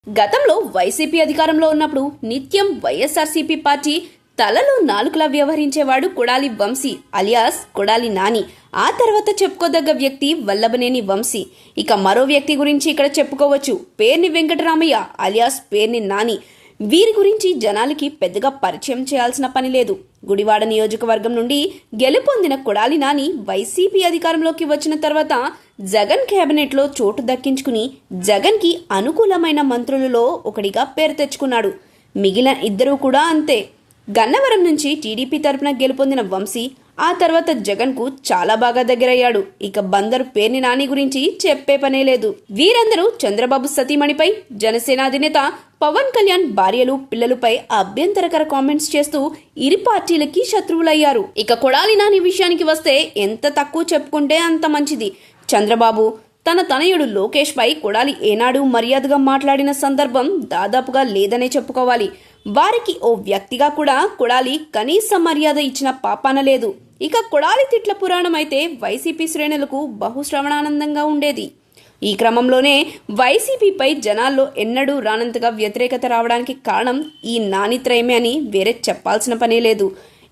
గతంలో వైసీపీ అధికారంలో ఉన్నప్పుడు నిత్యం వైఎస్ఆర్సీపీ పార్టీ తలలో నాలుకలా వ్యవహరించేవాడు కొడాలి వంశీ అలియాస్ కొడాలి నాని. ఆ తర్వాత చెప్పుకోదగ్గ వ్యక్తి వల్లభనేని వంశీ. ఇక మరో వ్యక్తి గురించి ఇక్కడ చెప్పుకోవచ్చు, పేర్ని వెంకటరామయ్య అలియాస్ పేర్ని నాని. వీరి గురించి జనాలకి పెద్దగా పరిచయం చేయాల్సిన పని లేదు. గుడివాడ నియోజకవర్గం నుండి గెలుపొందిన కొడాలి నాని వైసీపీ అధికారంలోకి వచ్చిన తర్వాత జగన్ కేబినెట్లో చోటు దక్కించుకుని జగన్కి అనుకూలమైన మంత్రులలో ఒకడిగా పేరు తెచ్చుకున్నాడు. మిగిలిన ఇద్దరూ కూడా అంతే. గన్నవరం నుంచి టీడీపీ తరపున గెలుపొందిన వంశీ ఆ తర్వాత జగన్కు చాలా బాగా దగ్గరయ్యాడు. ఇక బందరు పేర్ని నాని గురించి చెప్పే పనే లేదు. వీరందరూ చంద్రబాబు సతీమణిపై జనసేన అధినేత పవన్ కళ్యాణ్ భార్యలు పిల్లలపై అభ్యంతరకర కామెంట్స్ చేస్తూ ఇరు పార్టీలకి శత్రువులయ్యారు. ఇక కొడాలి నాని విషయానికి వస్తే ఎంత తక్కువ చెప్పుకుంటే అంత మంచిది. చంద్రబాబు తన తనయుడు లోకేష్ పై కొడాలి ఏనాడు మర్యాదగా మాట్లాడిన సందర్భం దాదాపుగా లేదనే చెప్పుకోవాలి. వారికి ఓ వ్యక్తిగా కూడా కొడాలి కనీస మర్యాద ఇచ్చిన పాపాన లేదు. ఇక కొడాలి తిట్ల పురాణం అయితే వైసీపీ శ్రేణులకు బహుశ్రవణానందంగా ఉండేది. ఈ క్రమంలోనే వైసీపీపై జనాల్లో ఎన్నడూ రానంతగా వ్యతిరేకత రావడానికి కారణం ఈ నానిత్రయమే అని వేరే చెప్పాల్సిన పనే లేదు.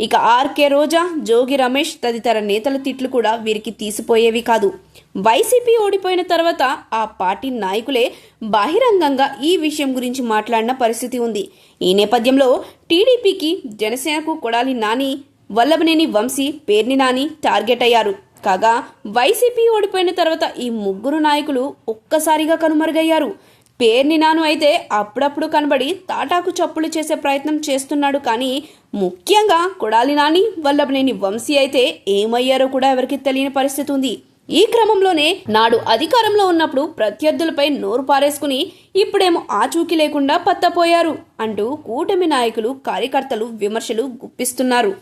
ఇక ఆర్కే రోజా, జోగి రమేష్ తదితర నేతల తిట్లు కూడా వీరికి తీసిపోయేవి కాదు. వైసీపీ ఓడిపోయిన తర్వాత ఆ పార్టీ నాయకులే బహిరంగంగా ఈ విషయం గురించి మాట్లాడిన పరిస్థితి ఉంది. ఈ నేపథ్యంలో టీడీపీకి, జనసేనకు కొడాలి నాని, వల్లభనేని వంశీ, పేర్ని నాని టార్గెట్ అయ్యారు. కాగా వైసీపీ ఓడిపోయిన తర్వాత ఈ ముగ్గురు నాయకులు ఒక్కసారిగా కనుమరుగయ్యారు. పేర్ని నాను అయితే అప్పుడప్పుడు కనబడి తాటాకు చప్పులు చేసే ప్రయత్నం చేస్తున్నాడు. కానీ ముఖ్యంగా కొడాలి నాని, వల్లభనేని వంశీ అయితే ఏమయ్యారో కూడా ఎవరికి తెలియని పరిస్థితి ఉంది. ఈ క్రమంలోనే నాడు అధికారంలో ఉన్నప్పుడు ప్రత్యర్థులపై నోరు పారేసుకుని ఇప్పుడేమో ఆచూకీ లేకుండా పత్తపోయారు అంటూ కూటమి నాయకులు, కార్యకర్తలు విమర్శలు గుప్పిస్తున్నారు.